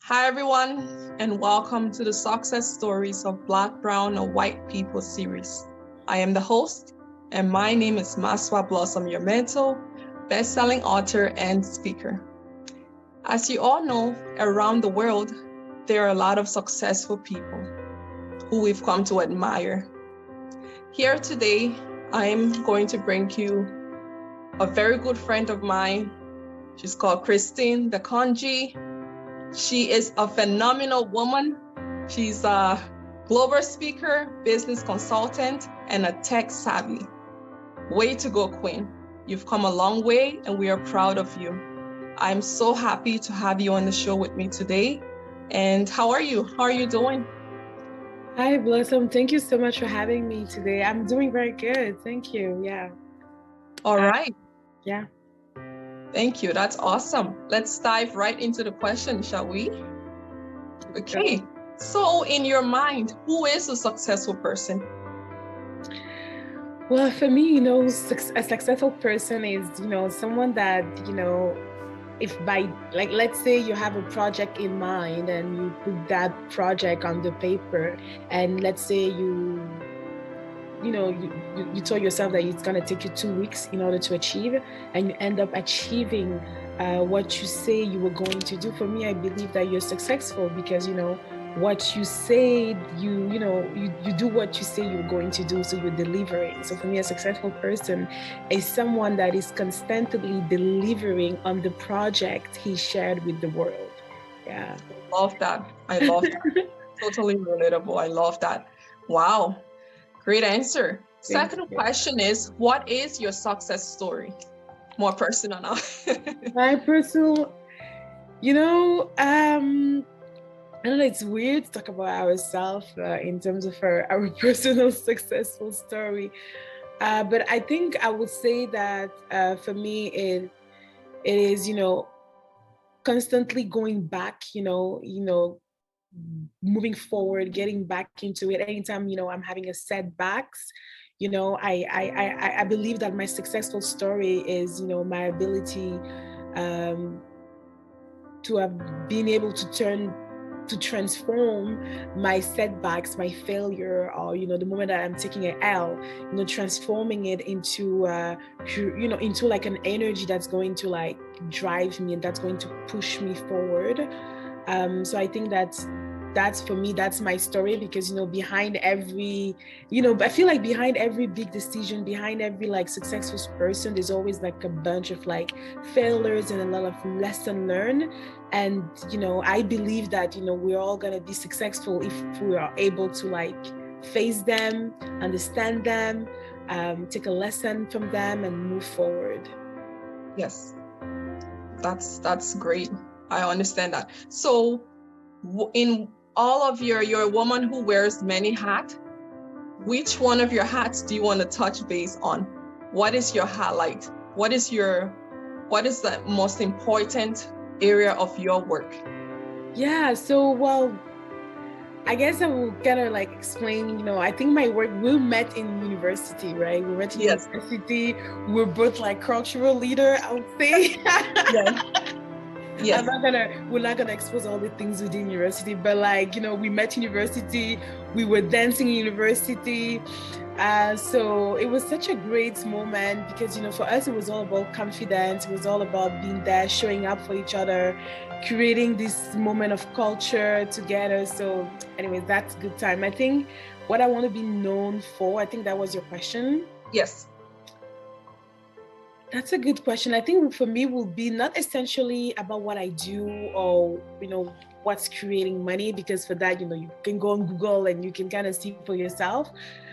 Hi, everyone, and welcome to the Success Stories of Black, Brown, and White People series. I am the host, and my name is Maswa Blossom Yomento, best-selling author and speaker. As you all know, around the world, there are a lot of successful people who we've come to admire. Here today, I'm going to bring you a very good friend of mine. She's called Christine Dikongue. She is a phenomenal woman. She's a global speaker, business consultant, and a tech savvy. Way to go, Queen. You've come a long way, and we are proud of you. I'm so happy to have you on the show with me today. And how are you? How are you doing? Hi, Blossom. Thank you so much for having me today. I'm doing very good. Thank you. Yeah. All right. Yeah. Thank you. That's awesome. Let's dive right into the question, shall we? Okay. So in your mind, who is a successful person? Well, for me, a successful person is, someone that, if by, like, let's say you have a project in mind and you put that project on the paper, and let's say you told yourself that it's going to take you 2 weeks in order to achieve, and you end up achieving what you say you were going to do. For me, I believe that you're successful because, what you say, you do what you say you're going to do, so you're delivering. So for me, a successful person is someone that is constantly delivering on the project he shared with the world. Yeah. I love that. Totally relatable. I love that. Wow. Great answer. Second question is, what is your success story? More personal now. My personal, I don't know, it's weird to talk about ourselves in terms of our personal successful story. But I think I would say that for me, it is, constantly going back, moving forward, getting back into it. Anytime, I'm having a setbacks, I believe that my successful story is, my ability to have been able to transform my setbacks, my failure, or the moment that I'm taking an L, transforming it into into like an energy that's going to like drive me and that's going to push me forward. So I think that's for me, that's my story, because behind every, I feel like behind every big decision, behind every like successful person, there's always like a bunch of like failures and a lot of lesson learned. And I believe that we're all gonna be successful if we are able to like face them, understand them, take a lesson from them, and move forward. Yes, that's great. I understand that. So in all of you're a woman who wears many hats. Which one of your hats do you want to touch base on? What is your highlight? What is the most important area of your work? Yeah, so well, I guess I will kind of like explain, I think my work, we met in university, right? We met in university. We're both like cultural leader, I would say. Yes. We're not gonna expose all the things we did in university, but like, we met in university, we were dancing in university. So it was such a great moment because, for us, it was all about confidence. It was all about being there, showing up for each other, creating this moment of culture together. So anyways, that's a good time. I think what I want to be known for, I think that was your question. Yes. That's a good question. I think for me will be not essentially about what I do or, what's creating money, because for that, you can go on Google and you can kind of see for yourself.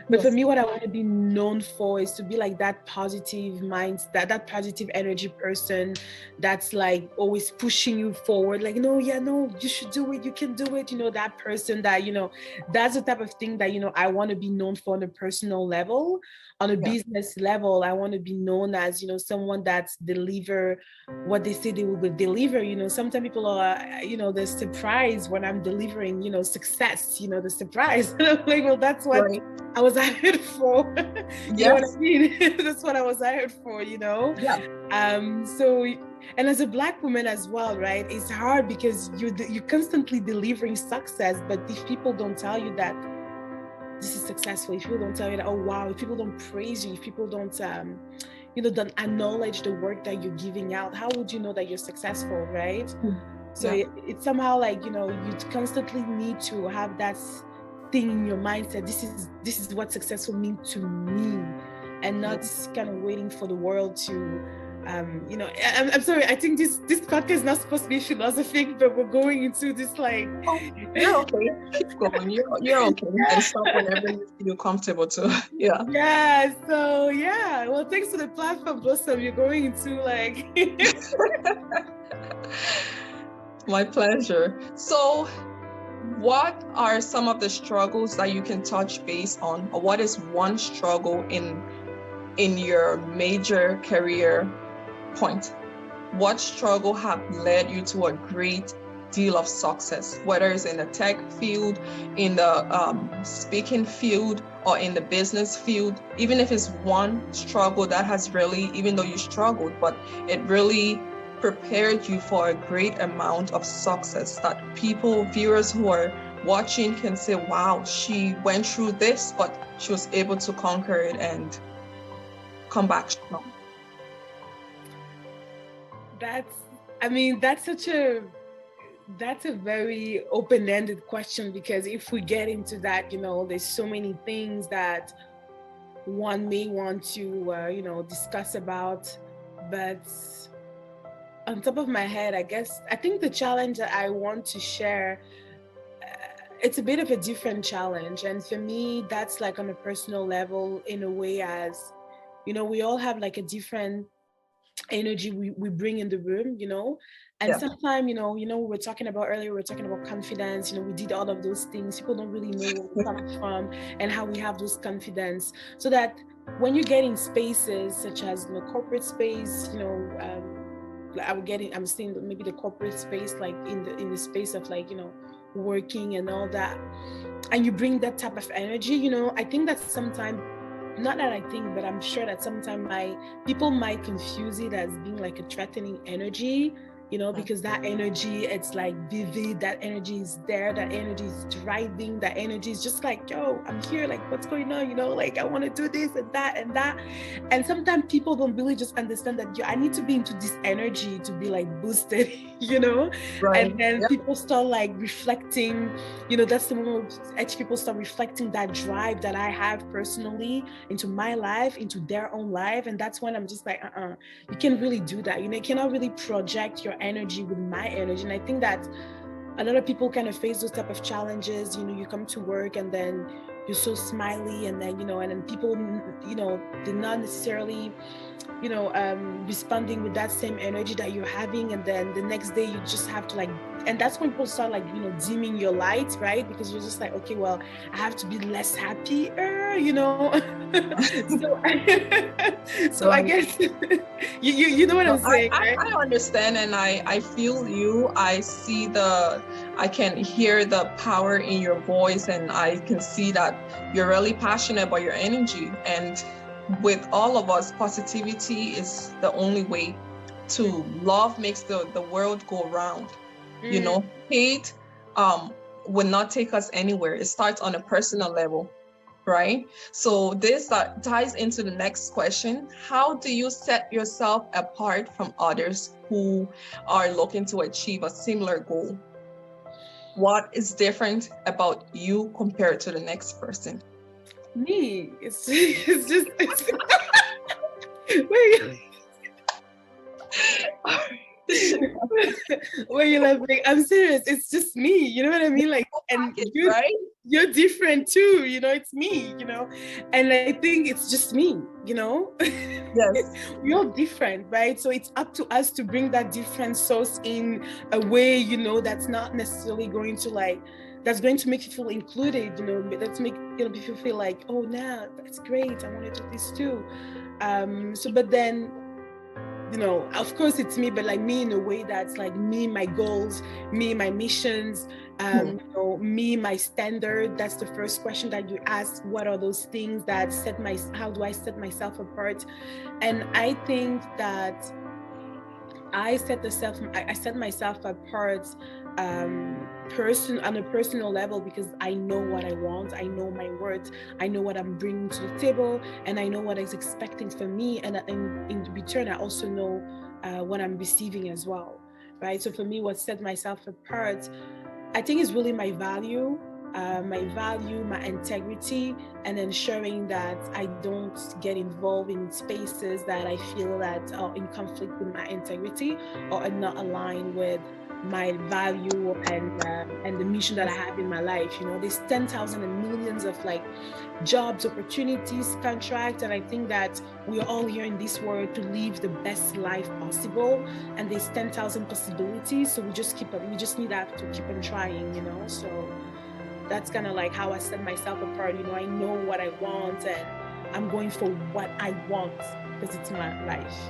But for me, what I want to be known for is to be like that positive mind, that positive energy person that's like always pushing you forward. Like, you should do it. You can do it. That person that, that's the type of thing that, I want to be known for on a personal level. On a business level, I want to be known as, someone that's deliver what they say they will deliver. Sometimes people are, they're surprised when I'm delivering, success, the surprise. Like, well, that's what I was hired for. You know what Yes. I mean? That's what I was hired for, you know? Yeah. So, and as a Black woman as well, right? It's hard because you're constantly delivering success, but if people don't tell you that this is successful, if people don't tell you that, oh wow, if people don't praise you, if people don't don't acknowledge the work that you're giving out, how would you know that you're successful, right? So it's somehow like, you constantly need to have that thing in your mindset. This is what successful means to me, and not kind of waiting for the world to I'm sorry, I think this podcast is not supposed to be philosophic, but we're going into this like you're okay, keep going, you're okay. And stop whenever you feel comfortable to. So well, thanks for the platform, Blossom. You're going into like My pleasure. So what are some of the struggles that you can touch base on, or what is one struggle in your major career point? What struggle have led you to a great deal of success, whether it's in the tech field, in the speaking field, or in the business field? Even if it's one struggle that has really, even though you struggled, but it really prepared you for a great amount of success that viewers who are watching can say, wow, she went through this, but she was able to conquer it and come back strong. That's a very open-ended question, because if we get into that, there's so many things that one may want to discuss about. But on top of my head, I think the challenge that I want to share, it's a bit of a different challenge, and for me that's like on a personal level, in a way, as we all have like a different energy we bring in the room, and sometimes we were talking about earlier, we were talking about confidence. We did all of those things. People don't really know where we come from and how we have those confidence, so that when you get in spaces such as corporate space, I'm seeing maybe the corporate space, like in the space of like working and all that, and you bring that type of energy. I think that sometimes, not that I think, but I'm sure that sometimes people might confuse it as being like a threatening energy, because that energy, it's like vivid, that energy is there, that energy is driving, that energy is just like, yo, I'm here, like what's going on, like I want to do this and that and that. And sometimes people don't really just understand that I need to be into this energy to be like boosted, Right. And then people start like reflecting, that's the moment actually people start reflecting that drive that I have personally into my life, into their own life. And that's when I'm just like, you can't really do that. You cannot really project your energy with my energy. And I think that a lot of people kind of face those type of challenges. You come to work and then you're so smiley, and then and then people they're not necessarily responding with that same energy that you're having, and then the next day you just have to like, and that's when people start like dimming your light, right? Because you're just like, okay, well, I have to be less happy, so I guess you know what I'm saying, right? I understand, and I feel you. I can hear the power in your voice, and I can see that you're really passionate about your energy. And with all of us, positivity is the only way to love. Makes the world go round. Hate will not take us anywhere. It starts on a personal level, right? So this ties into the next question. How do you set yourself apart from others who are looking to achieve a similar goal? What is different about you compared to the next person? Me, it's just Where you laughing? I'm serious. It's just me. You know what I mean? Like, and you're different too. It's me. And I think it's just me. Yes. We're all different, right? So it's up to us to bring that different source in a way, that's not necessarily going to like, that's going to make you feel included. That's make people feel like, oh, nah, that's great. I want to do this too. But then, of course it's me, but like me in a way that's like me, my goals, me, my missions, My standard, that's the first question that you ask. What are those things that how do I set myself apart? And I think that I set myself apart on a personal level, because I know what I want, I know my worth, I know what I'm bringing to the table, and I know what is expecting from me, and in return I also know what I'm receiving as well, right? So for me, what set myself apart, I think, is really my value, my integrity, and ensuring that I don't get involved in spaces that I feel that are in conflict with my integrity or are not aligned with my value and the mission that I have in my life. There's 10,000 and millions of jobs, opportunities, contracts, and I think that we're all here in this world to live the best life possible, and there's 10,000 possibilities, so we just need to keep on trying. So that's kind of how I set myself apart. I know what I want, and I'm going for what I want because it's my life.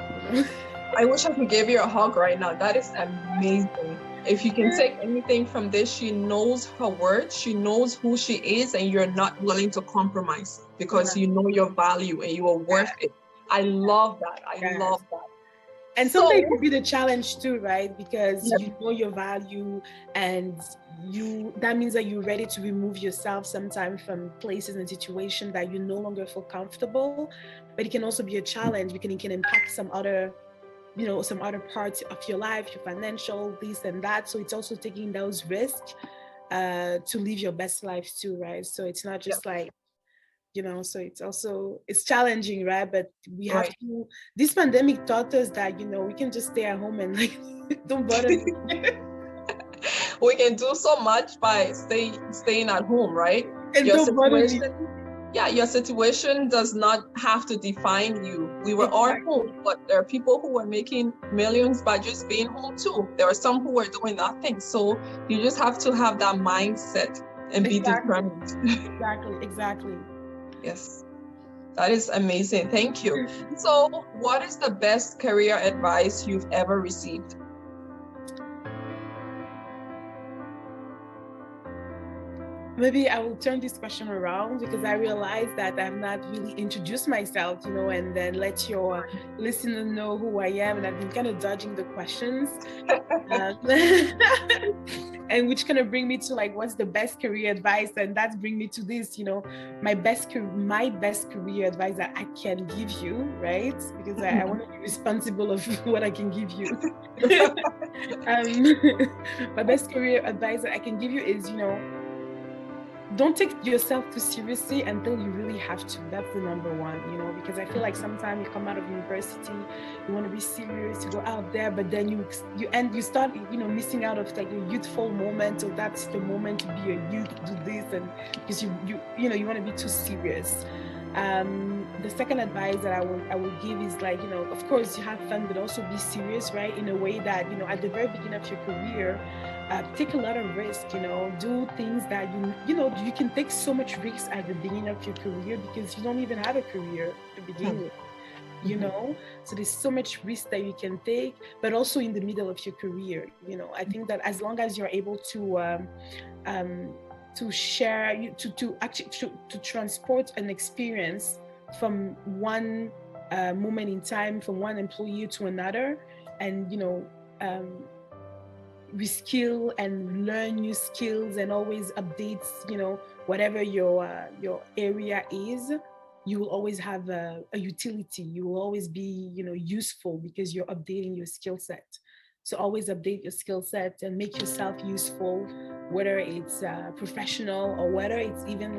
I wish I could give you a hug right now. That is amazing. If you can take anything from this, she knows her worth, she knows who she is, and you're not willing to compromise because you know your value and you are worth it. I love that. I love that. And sometimes it will be the challenge too, right? Because you know your value, and that means that you're ready to remove yourself sometimes from places and situations that you no longer feel comfortable. But it can also be a challenge because it can impact some other parts of your life, your financial, this and that. So it's also taking those risks to live your best life too, right? So it's not just so it's challenging, right? But we have to, this pandemic taught us that, we can just stay at home and don't bother. We can do so much by staying at home, right? And don't bother me. Yeah, your situation does not have to define you. We were all home, but there are people who were making millions by just being home too. There are some who were doing nothing. So you just have to have that mindset and be determined. Exactly. Yes, that is amazing. Thank you. So what is the best career advice you've ever received? Maybe I will turn this question around, because I realized that I've not really introduced myself, and then let your listener know who I am. And I've been kind of dodging the questions, and which kind of bring me to what's the best career advice? And that's bring me to this, my best career advice that I can give you, right? Because I want to be responsible of what I can give you. My best career advice that I can give you is, don't take yourself too seriously until you really have to. That's the number one, because I feel like sometimes you come out of university, you want to be serious, you go out there, but then you start, missing out of your youthful moment. So that's the moment to be a youth, do this, and because you want to be too serious. The second advice that I will give is of course you have fun, but also be serious, right? In a way that, at the very beginning of your career, take a lot of risk, do things that you can take so much risk at the beginning of your career because you don't even have a career to begin with, so there's so much risk that you can take, but also in the middle of your career, I think that as long as you're able to share, to transport an experience from one moment in time, from one employee to another, and reskill and learn new skills and always updates, whatever your area is, you will always have a utility. You will always be, useful because you're updating your skill set. So always update your skill set and make yourself useful, whether it's professional or whether it's even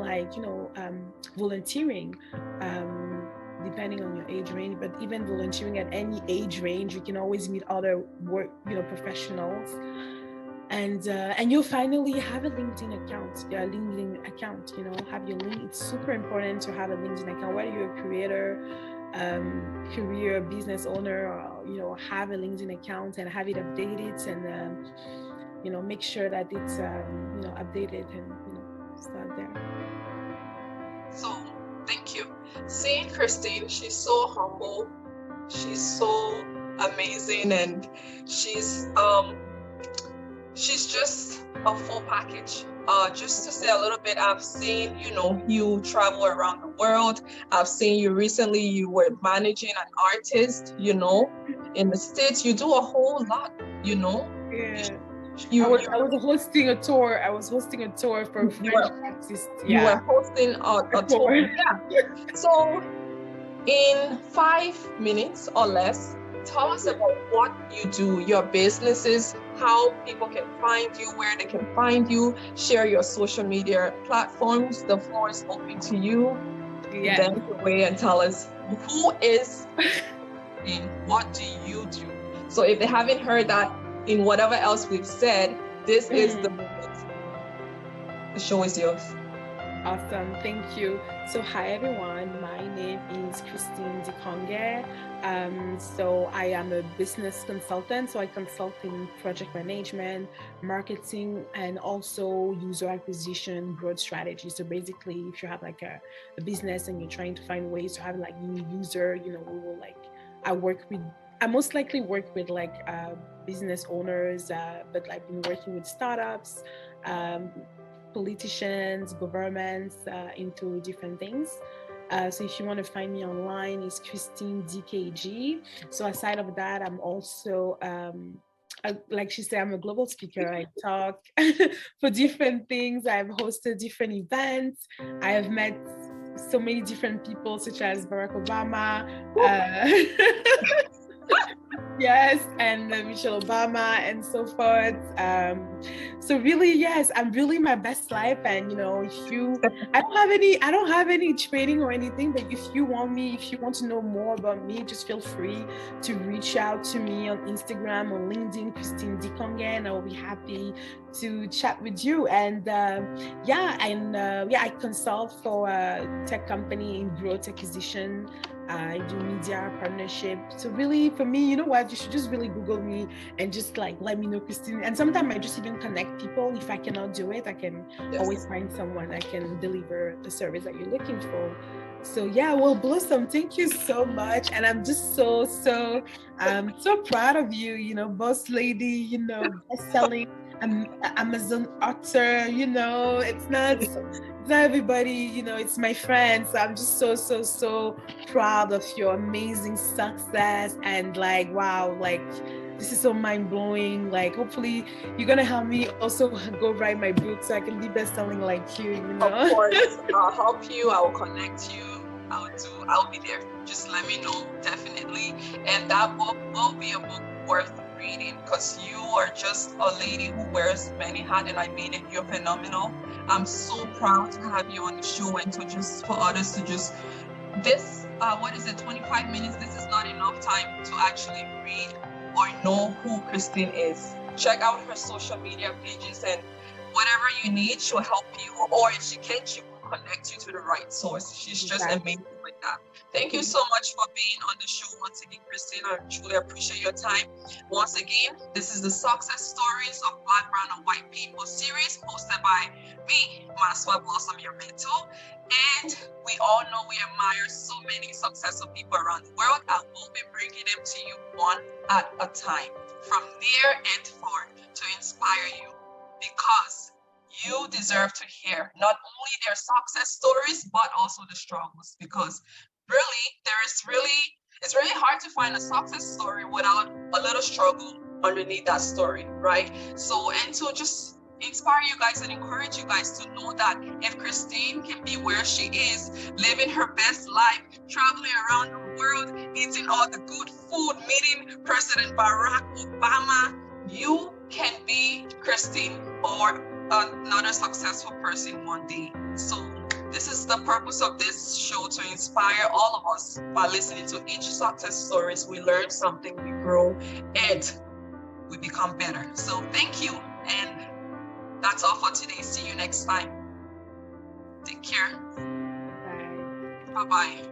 volunteering, depending on your age range. But even volunteering at any age range, you can always meet other work, professionals. And you'll finally have a LinkedIn account. Have your link. It's super important to have a LinkedIn account, whether you're a creator, career business owner, or have a LinkedIn account and have it updated, and make sure that it's updated and start there. So thank you. Seeing Christine, she's so humble, she's so amazing, and she's she's just a full package. Just to say a little bit, I've seen, you travel around the world. I've seen you recently, you were managing an artist, in the States. You do a whole lot, Yeah. You, I was hosting a tour. I was hosting a tour for a French artist. You were hosting a tour. Yeah. So in 5 minutes or less, tell us about what you do, your businesses, how people can find you, where they can find you, share your social media platforms. The floor is open to you. Yeah. Dance away and tell us who is and what do you do. So if they haven't heard that in whatever else we've said, this is the show is yours. Awesome, thank you. So hi everyone, my name is Christine Dikongue. So I am a business consultant. So I consult in project management, marketing, and also user acquisition, growth strategy. So basically, if you have like a business and you're trying to find ways to have like new user, we will I most likely work with like business owners, but I've been working with startups, politicians, governments, into different things. So if you want to find me online, it's Christine DKG. So aside of that, I'm also, like she said, I'm a global speaker. I talk for different things. I've hosted different events. I have met so many different people, such as Barack Obama. Yes, and Michelle Obama and so forth. So really, yes, I'm really my best life. And I don't have any training or anything, but if you want to know more about me, just feel free to reach out to me on Instagram or LinkedIn, Christine Dikongue, and I'll be happy to chat with you. And I consult for a tech company in growth acquisition. I do media partnership. So really, for me, you know what? You should just really Google me and just like let me know, Christine. And sometimes I just even connect people. If I cannot do it, I can always find someone that can deliver the service that you're looking for. So yeah, well, Blossom, thank you so much. And I'm just so proud of you, boss lady, best-selling Amazon author, it's not everybody, it's my friends. So I'm just so proud of your amazing success. And like, wow, like this is so mind-blowing. Like hopefully you're gonna help me also go write my book so I can be best-selling like you, Of course, I'll help you, I will connect you, I'll be there. Just let me know, definitely. And that book will be a book worth reading, because you are just a lady who wears many hats, and I mean it, you're phenomenal. I'm so proud to have you on the show, and to just for others to just this 25 minutes, this is not enough time to actually read or know who Christine is. Check out her social media pages, and whatever you need, she'll help you, or if she can't, she will connect you to the right source. She's just amazing with that. Thank you so much for being on the show once again, Christine. I truly appreciate your time. Once again, this is the Success Stories of Black, Brown, and White People series, hosted by me, Maswa Blossom, your mentor. And we all know we admire so many successful people around the world. I will be bringing them to you one at a time, from near and far, to inspire you, because you deserve to hear not only their success stories, but also the struggles, because it's really hard to find a success story without a little struggle underneath that story, right? So, and to just inspire you guys and encourage you guys to know that if Christine can be where she is, living her best life, traveling around the world, eating all the good food, meeting President Barack Obama, you can be Christine or another successful person one day. So this is the purpose of this show, to inspire all of us. By listening to each success stories, we learn something, we grow, and we become better. So thank you, and that's all for today. See you next time. Take care. Bye. Bye-bye.